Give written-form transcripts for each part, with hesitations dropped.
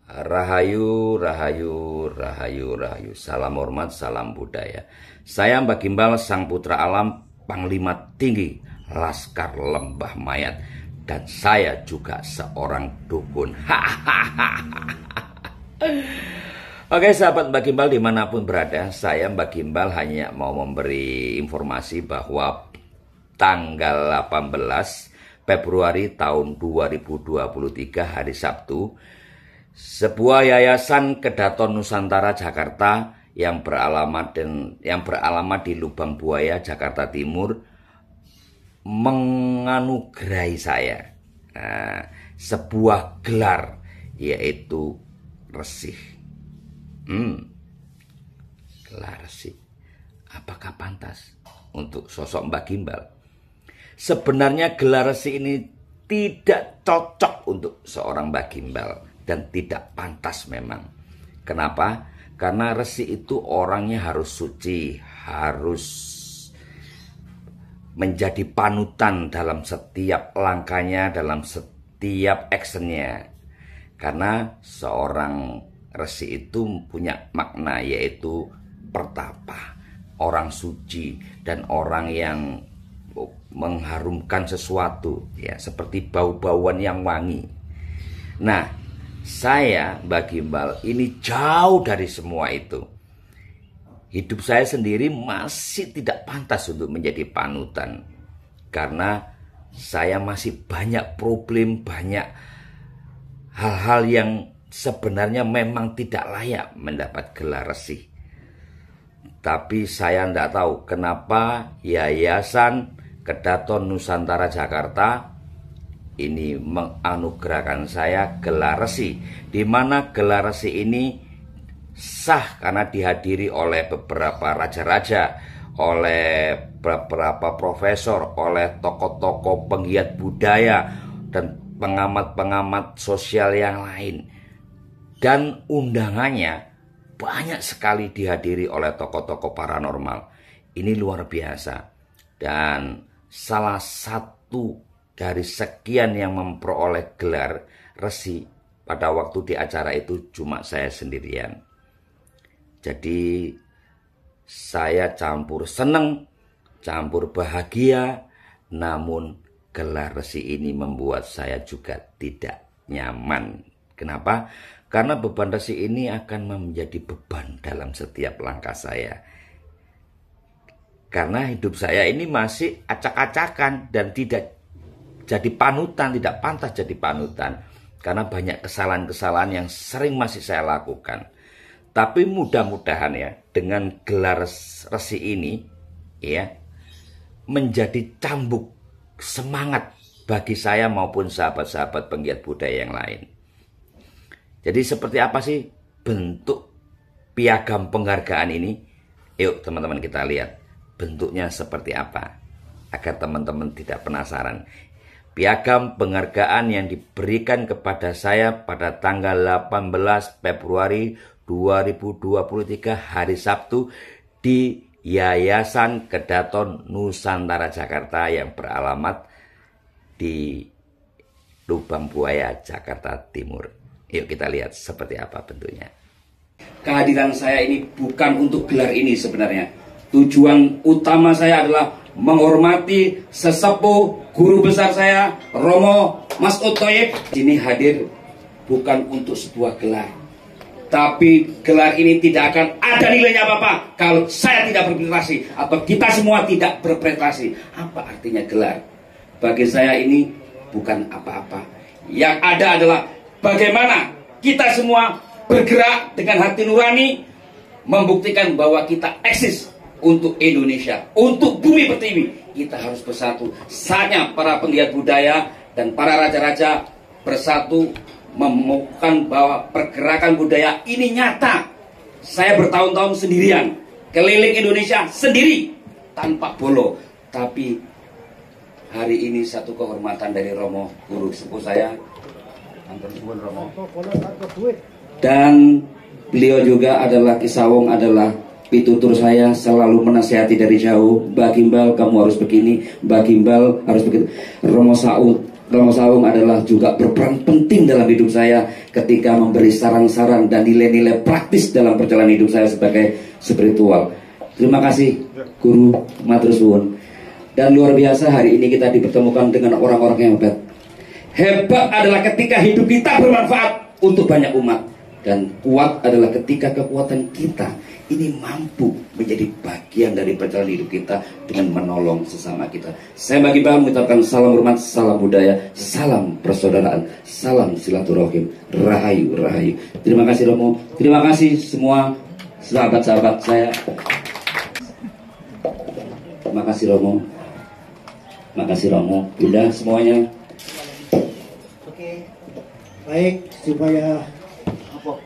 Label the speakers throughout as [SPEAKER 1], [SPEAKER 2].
[SPEAKER 1] Rahayu, rahayu, rahayu, rahayu. Salam hormat, salam budaya. Saya Mbak Gimbal, sang putra alam, Panglima Tinggi Laskar Lembah Mayat. Dan saya juga seorang dukun. Oke sahabat Mbak Gimbal dimanapun berada, saya Mbak Gimbal hanya mau memberi informasi bahwa tanggal 18 Februari tahun 2023 hari Sabtu, sebuah yayasan Kedaton Nusantara Jakarta yang beralamat di Lubang Buaya, Jakarta Timur menganugerahi saya sebuah gelar, yaitu resih. Gelar resih. Apakah pantas untuk sosok Mbak Gimbal? Sebenarnya gelar resih ini tidak cocok untuk seorang Mbak Gimbal dan tidak pantas memang. Kenapa? Karena Resi itu orangnya harus suci, harus menjadi panutan dalam setiap langkahnya, dalam setiap actionnya. Karena seorang Resi itu punya makna, yaitu pertapa, orang suci dan orang yang mengharumkan sesuatu, ya, seperti bau-bauan yang wangi. Nah, saya Mbak Gimbal ini jauh dari semua itu. Hidup saya sendiri masih tidak pantas untuk menjadi panutan, karena saya masih banyak problem, banyak hal-hal yang sebenarnya memang tidak layak mendapat gelar resih. Tapi saya tidak tahu kenapa Yayasan Kedaton Nusantara Jakarta ini menganugerahkan saya gelar resi, di mana gelar resi ini sah karena dihadiri oleh beberapa raja-raja, oleh beberapa profesor, oleh tokoh-tokoh penggiat budaya dan pengamat-pengamat sosial yang lain. Dan undangannya banyak sekali dihadiri oleh tokoh-tokoh paranormal. Ini luar biasa. Dan salah satu dari sekian yang memperoleh gelar resi pada waktu di acara itu cuma saya sendirian. Jadi saya campur seneng, campur bahagia, namun gelar resi ini membuat saya juga tidak nyaman. Kenapa? Karena beban resi ini akan menjadi beban dalam setiap langkah saya. Karena hidup saya ini masih acak-acakan dan tidak jadi panutan, tidak pantas jadi panutan. Karena banyak kesalahan-kesalahan yang sering masih saya lakukan. Tapi mudah-mudahan ya, dengan gelar resi ini ya, menjadi cambuk semangat bagi saya maupun sahabat-sahabat penggiat budaya yang lain. Jadi seperti apa sih bentuk piagam penghargaan ini? Yuk teman-teman kita lihat bentuknya seperti apa, agar teman-teman tidak penasaran. Piagam penghargaan yang diberikan kepada saya pada tanggal 18 Februari 2023 hari Sabtu di Yayasan Kedaton Nusantara Jakarta yang beralamat di Lubang Buaya, Jakarta Timur. Yuk kita lihat seperti apa bentuknya. Kehadiran saya ini bukan untuk gelar ini sebenarnya. Tujuan utama saya adalah menghormati sesepuh guru besar saya, Romo Mas'ud Thoyib. Ini hadir bukan untuk sebuah gelar, tapi gelar ini tidak akan ada nilainya apa-apa kalau saya tidak berprestasi atau kita semua tidak berprestasi. Apa artinya gelar? Bagi saya ini bukan apa-apa. Yang ada adalah bagaimana kita semua bergerak dengan hati nurani, membuktikan bahwa kita eksis untuk Indonesia, untuk bumi pertiwi. Kita harus bersatu. Saatnya para penggiat budaya dan para raja-raja bersatu menemukan bahwa pergerakan budaya ini nyata. Saya bertahun-tahun sendirian, keliling Indonesia sendiri, tanpa bolo. Tapi hari ini satu kehormatan dari Romo, guru sepuh saya, dan beliau juga adalah Kisawong, adalah pitutur saya, selalu menasihati dari jauh. Mbak Gimbal kamu harus begini, Mbak Gimbal harus begitu. Romo Saud
[SPEAKER 2] Romo Sawung adalah juga berperan penting dalam hidup saya ketika memberi saran-saran dan nilai-nilai praktis dalam perjalanan hidup saya sebagai spiritual. Terima kasih Guru, matur suwun. Dan luar biasa hari ini kita dipertemukan dengan orang-orang yang hebat. Hebat adalah ketika hidup kita bermanfaat untuk banyak umat. Dan kuat adalah ketika kekuatan kita ini mampu menjadi bagian dari perjalanan hidup kita dengan menolong sesama kita. Saya bagi Pak mengucapkan salam hormat, salam budaya, salam persaudaraan, salam silaturahim, rahayu, rahayu. Terima kasih Romo, terima kasih semua sahabat-sahabat saya. Terima kasih Romo, terima kasih Romo, Bunda semuanya.
[SPEAKER 3] Oke, baik, supaya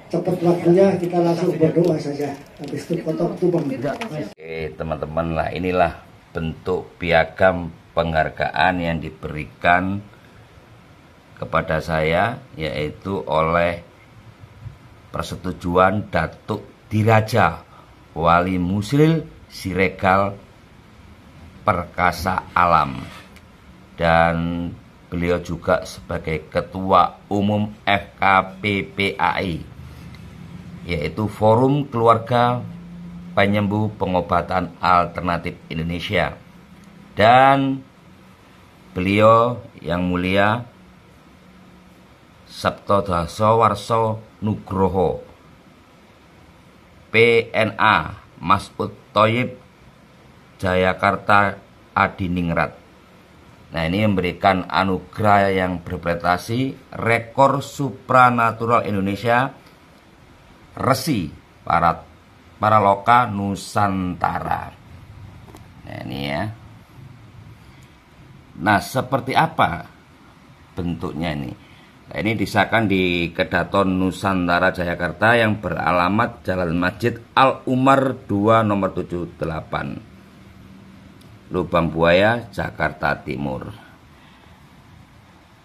[SPEAKER 3] cepat waktunya kita langsung berdoa saja. Habis itu potong tumpeng.
[SPEAKER 1] Oke teman-teman, lah inilah bentuk piagam penghargaan yang diberikan kepada saya, yaitu oleh persetujuan Datuk Diraja Wali Musril Siregar Perkasa Alam, dan beliau juga sebagai Ketua Umum FKPPAI, yaitu Forum Keluarga Penyembuh Pengobatan Alternatif Indonesia, dan beliau yang mulia Sabto Dasawarsa Nugroho PNA Masud Thoyib Jayakarta Adiningrat. Nah, ini memberikan anugerah yang berprestasi rekor supranatural Indonesia Resi Paraloka Nusantara. Nah, ini ya. Nah, seperti apa bentuknya ini? Nah, ini disahkan di Kedaton Nusantara Jayakarta yang beralamat Jalan Masjid Al Umar 2 nomor 78. Lubang Buaya, Jakarta Timur.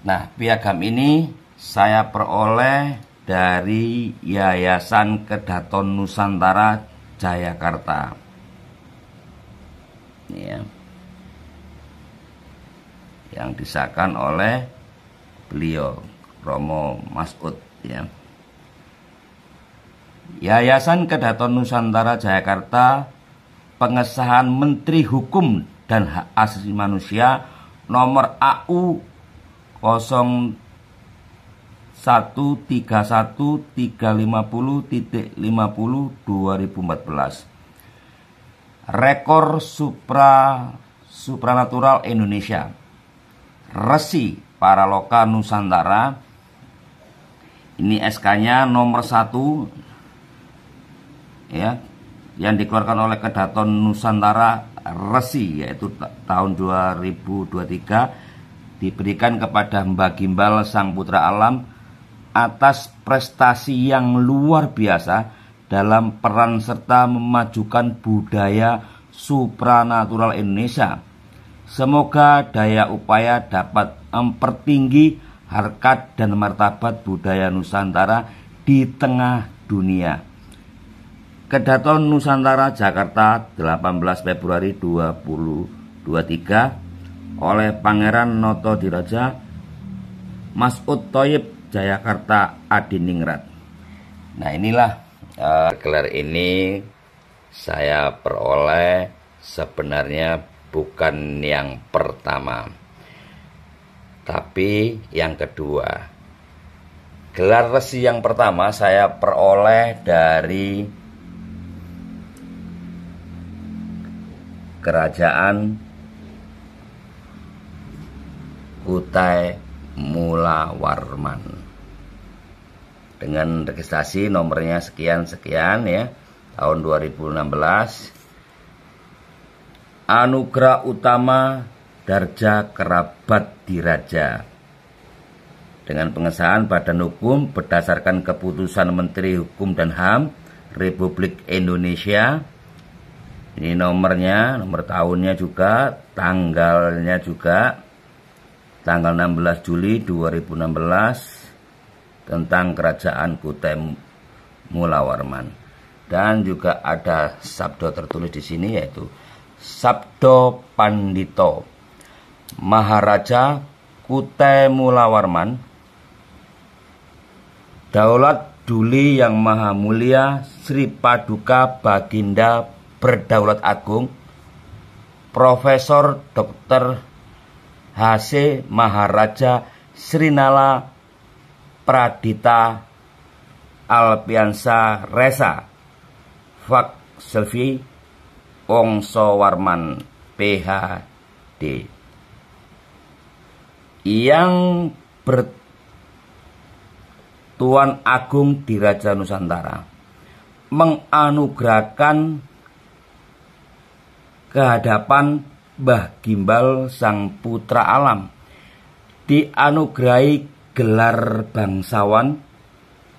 [SPEAKER 1] Nah, piagam ini saya peroleh dari Yayasan Kedaton Nusantara Jayakarta. Ini ya. Yang disahkan oleh beliau Romo Masud ya. Yayasan Kedaton Nusantara Jayakarta, pengesahan Menteri Hukum dan Hak Asasi Manusia nomor AU 0131350.50 2014. Rekor supranatural Indonesia Resi Paraloka Nusantara. Ini SK-nya nomor 1 ya, yang dikeluarkan oleh Kedaton Nusantara Resi, yaitu tahun 2023, diberikan kepada Mbah Gimbal Sang Putra Alam atas prestasi yang luar biasa dalam peran serta memajukan budaya supranatural Indonesia. Semoga daya upaya dapat mempertinggi harkat dan martabat budaya Nusantara di tengah dunia. Kedaton Nusantara Jakarta 18 Februari 2023 oleh Pangeran Noto Diraja Masud Thoyib Jayakarta Adiningrat. Nah, inilah gelar ini saya peroleh sebenarnya bukan yang pertama, tapi yang kedua. Gelar resi yang pertama saya peroleh dari Kerajaan Kutai Mulawarman dengan registrasi nomornya sekian-sekian ya, tahun 2016. Anugerah Utama Darja Kerabat Diraja dengan pengesahan Badan Hukum berdasarkan keputusan Menteri Hukum dan HAM Republik Indonesia. Ini nomornya, nomor tahunnya juga, tanggalnya juga, tanggal 16 Juli 2016 tentang Kerajaan Kutai Mulawarman. Dan juga ada sabdo tertulis di sini, yaitu Sabdo Pandito Maharaja Kutai Mulawarman, Daulat Duli Yang Maha Mulia Sri Paduka Baginda Berdaulat Agung Profesor Dr. H.C. Maharaja Srinala Pradita Alpiansa Resa Fak Selvi Wongsowarman PhD yang bertuan agung di Raja Nusantara, menganugerahkan kehadapan Mbah Gimbal sang putra alam, dianugerahi gelar bangsawan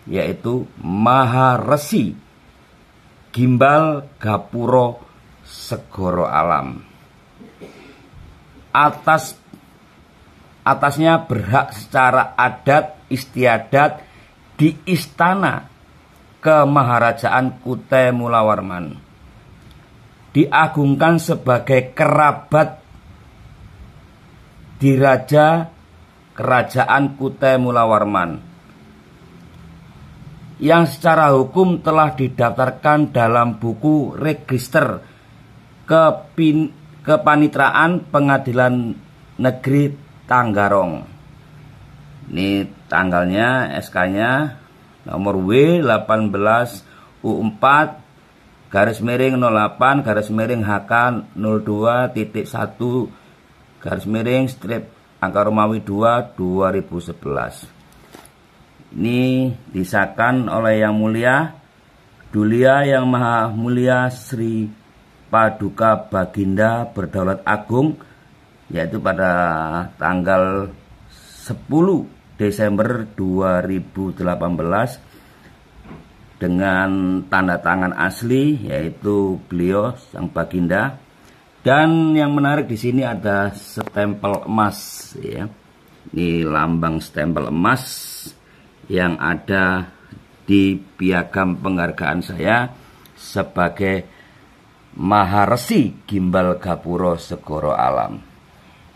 [SPEAKER 1] yaitu Maharesi Gimbal Gapuro Segoro Alam. Atasnya berhak secara adat istiadat di Istana Kemaharajaan Kutai Mulawarman, diagungkan sebagai kerabat diraja Kerajaan Kutai Mulawarman, yang secara hukum telah didaftarkan dalam buku register Kepanitraan Pengadilan Negeri Tanggarong. Ini tanggalnya, SK-nya nomor W18U4 garis miring 08 garis miring HK 02.1 garis miring strip angka Romawi 2 2011. Ini disahkan oleh Yang Mulia Dulia Yang Maha Mulia Sri Paduka Baginda Berdaulat Agung, yaitu pada tanggal 10 Desember 2018 dengan tanda tangan asli yaitu beliau sang Baginda. Dan yang menarik di sini ada stempel emas ya. Ini lambang stempel emas yang ada di piagam penghargaan saya sebagai Maharesi Gimbal Gapuro Segoro Alam.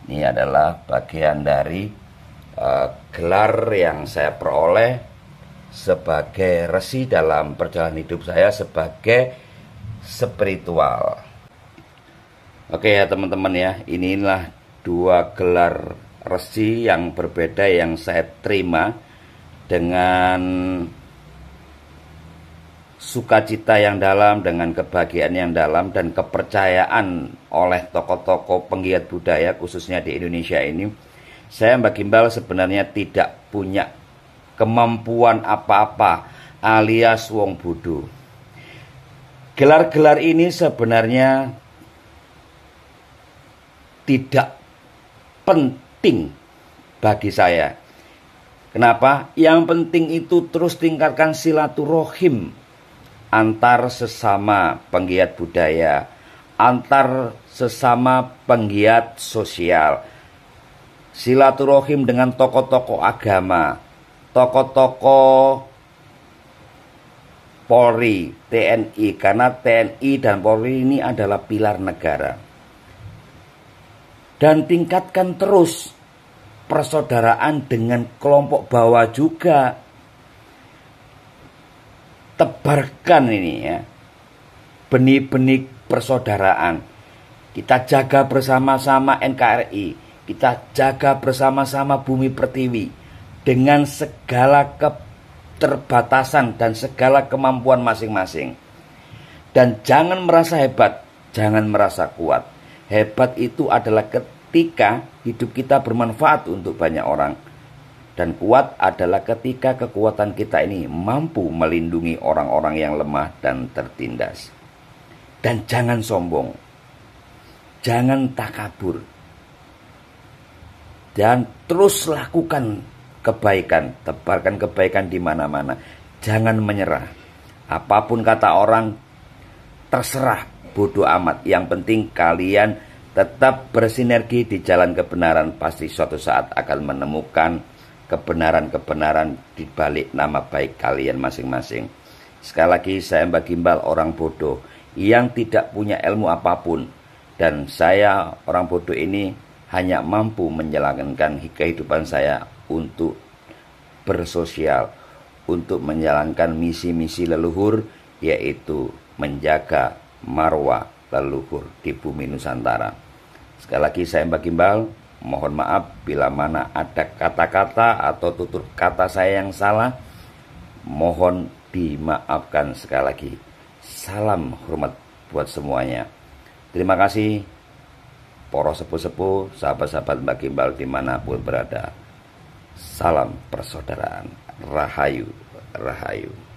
[SPEAKER 1] Ini adalah bagian dari gelar yang saya peroleh sebagai resi dalam perjalanan hidup saya sebagai spiritual. Oke ya teman-teman ya, inilah dua gelar resi yang berbeda yang saya terima dengan sukacita yang dalam, dengan kebahagiaan yang dalam, dan kepercayaan oleh tokoh-tokoh penggiat budaya khususnya di Indonesia ini. Saya Mbah Gimbal sebenarnya tidak punya kemampuan apa-apa alias wong bodoh. Gelar-gelar ini sebenarnya tidak penting bagi saya. Kenapa? Yang penting itu terus tingkatkan silaturahim antar sesama penggiat budaya, antar sesama penggiat sosial, silaturahim dengan tokoh-tokoh agama, tokoh-tokoh Polri, TNI, karena TNI dan Polri ini adalah pilar negara. Dan tingkatkan terus persaudaraan dengan kelompok bawah juga. Tebarkan ini ya, benih-benih persaudaraan. Kita jaga bersama-sama NKRI, kita jaga bersama-sama Bumi Pertiwi dengan segala keterbatasan dan segala kemampuan masing-masing. Dan jangan merasa hebat, jangan merasa kuat. Hebat itu adalah ketika hidup kita bermanfaat untuk banyak orang. Dan kuat adalah ketika kekuatan kita ini mampu melindungi orang-orang yang lemah dan tertindas. Dan jangan sombong, jangan takabur, dan terus lakukan kebaikan, tebarkan kebaikan di mana-mana. Jangan menyerah. Apapun kata orang, terserah, bodoh amat. Yang penting kalian tetap bersinergi di jalan kebenaran. Pasti suatu saat akan menemukan kebenaran-kebenaran di balik nama baik kalian masing-masing. Sekali lagi, saya Mbah Gimbal, orang bodoh yang tidak punya ilmu apapun. Dan saya, orang bodoh ini, hanya mampu menjalankan kehidupan saya untuk bersosial, untuk menjalankan misi-misi leluhur, yaitu menjaga marwah leluhur di bumi Nusantara. Sekali lagi saya Mbak Gimbal, mohon maaf bila mana ada kata-kata atau tutur kata saya yang salah, mohon dimaafkan sekali lagi. Salam hormat buat semuanya. Terima kasih para sepuh-sepuh, sahabat-sahabat Mbak Gimbal dimanapun berada. Salam persaudaraan. Rahayu, rahayu.